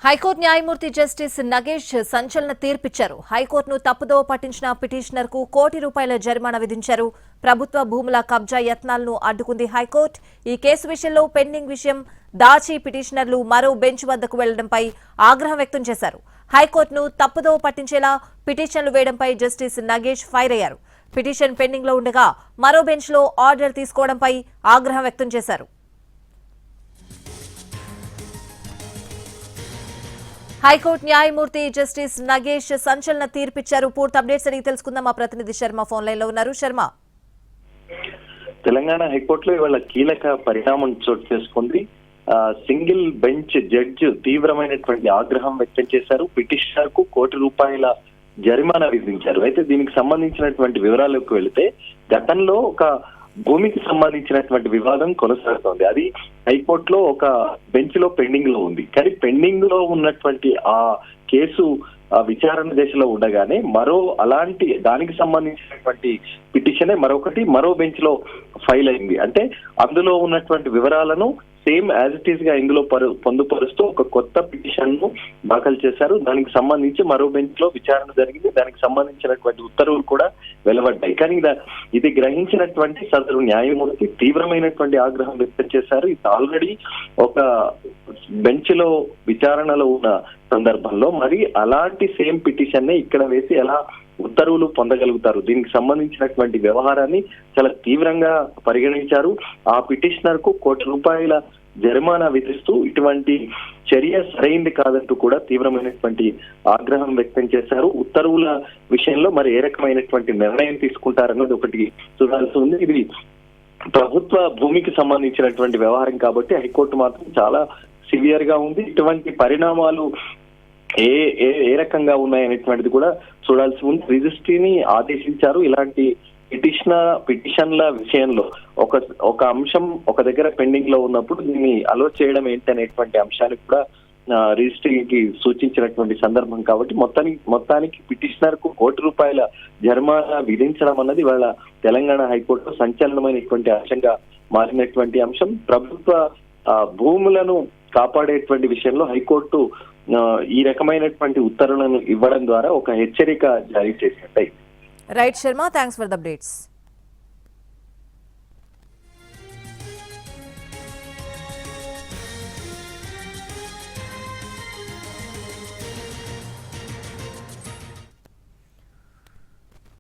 High court న్యాయమూర్తి justice Nagesh సంచలన తీర్పిచ్చారు. హైకోర్టును తప్పుదోవ పట్టించిన పిటిషనర్ కు ₹1 కోటి జరిమానా విధించారు. ప్రభుత్వ భూముల కబ్జా యత్నాలను అడ్డుకుంది హైకోర్టు. ఈ కేసు విషయంలో పెండింగ్ విషయం దాచి పిటిషనర్లు మరో బెంచ్ వద్దకు వెళ్లడంపై ఆగ్రహం వ్యక్తం చేశారు. హైకోర్టును తప్పుదోవ పట్టించేలా పిటిషన్లు వేయడంపై జస్టిస్ నగేష్ ఫైర్ అయ్యారు. పిటిషన్ పెండింగ్ లో ఉండగా మరో బెంచ్ లో ఆర్డర్ తీసుకోవడంపై ఆగ్రహం వ్యక్తం చేశారు. హైకోర్టు న్యాయమూర్తి జస్టిస్ నగేష్ సంచలన తీర్పిచ్చారు. పూర్తి అప్డేట్స్ అడిగి తెలుసుకుందాం. మా ప్రతినిధి శర్మ ఫోన్ లైన్ లో ఉన్నారు. శర్మ, తెలంగాణ హైకోర్టులో ఇవాళ కీలక పరిణామం చోటు చేసుకుంది. సింగిల్ బెంచ్ జడ్జి తీవ్రమైనటువంటి ఆగ్రహం వ్యక్తం చేశారు. పిటిషనర్ కు ₹1 కోటి జరిమానా విధించారు. అయితే దీనికి సంబంధించినటువంటి వివరాలకు వెళితే గతంలో ఒక భూమికి సంబంధించినటువంటి వివాదం కొనసాగుతోంది. అది హైకోర్టులో ఒక బెంచ్ లో పెండింగ్ లో ఉంది. కానీ పెండింగ్ లో ఉన్నటువంటి ఆ కేసు విచారణ దశలో ఉండగానే అలాంటి దానికి సంబంధించినటువంటి పిటిషనే మరో బెంచ్ లో ఫైల్ అయింది. అంటే అందులో ఉన్నటువంటి వివరాలను సేమ్ యాజ్ ఇట్ ఈస్ గా ఇందులో పొందుపరుస్తూ ఒక కొత్త పిటిషన్ ను దాఖలు చేశారు. దానికి సంబంధించి మరో బెంచ్ లో విచారణ జరిగింది. దానికి సంబంధించినటువంటి ఉత్తర్వులు కూడా వెలువడ్డాయి. కానీ ఇది గ్రహించినటువంటి సదరు న్యాయమూర్తి తీవ్రమైనటువంటి ఆగ్రహం వ్యక్తం చేశారు. ఇది ఆల్రెడీ ఒక బెంచ్ లో విచారణలో ఉన్న సందర్భంలో మరి అలాంటి సేమ్ పిటిషన్ నే ఇక్కడ వేసి ఎలా ఉత్తర్వులు పొందగలుగుతారు? దీనికి సంబంధించినటువంటి వ్యవహారాన్ని చాలా తీవ్రంగా పరిగణించారు. ఆ పిటిషనర్ కు ₹1 కోటి జరిమానా విధిస్తూ ఇటువంటి చర్య సరైంది కాదంటూ కూడా తీవ్రమైనటువంటి ఆగ్రహం వ్యక్తం చేశారు. ఉత్తర్వుల విషయంలో మరి ఏ రకమైనటువంటి నిర్ణయం తీసుకుంటారన్నది ఒకటి చూడాల్సి ఉంది. ఇది ప్రభుత్వ భూమికి సంబంధించినటువంటి వ్యవహారం కాబట్టి హైకోర్టు మాత్రం చాలా సివియర్ గా ఉంది. ఇటువంటి పరిణామాలు ఏ రకంగా ఉన్నాయనేటువంటిది కూడా చూడాల్సి ఉంది. రిజిస్ట్రీని ఆదేశించారు. ఇలాంటి పిటిషన్ల విషయంలో ఒక అంశం ఒక దగ్గర పెండింగ్ లో ఉన్నప్పుడు దీన్ని అలో చేయడం ఏంటనేటువంటి అంశానికి కూడా రిజిస్ట్రీకి సూచించినటువంటి సందర్భం కాబట్టి మొత్తానికి పిటిషనర్ కు ₹1 కోటి జరిమానా విధించడం అన్నది వాళ్ళ తెలంగాణ హైకోర్టులో సంచలనమైనటువంటి అంశంగా మారినటువంటి అంశం. ప్రభుత్వ భూములను కాపాడేటువంటి విషయంలో హైకోర్టు ఈ రకమైనటువంటి ఉత్తర్వులను ఇవ్వడం ద్వారా ఒక హెచ్చరిక జారీ చేసినట్టు. Right Sharma, thanks for the updates.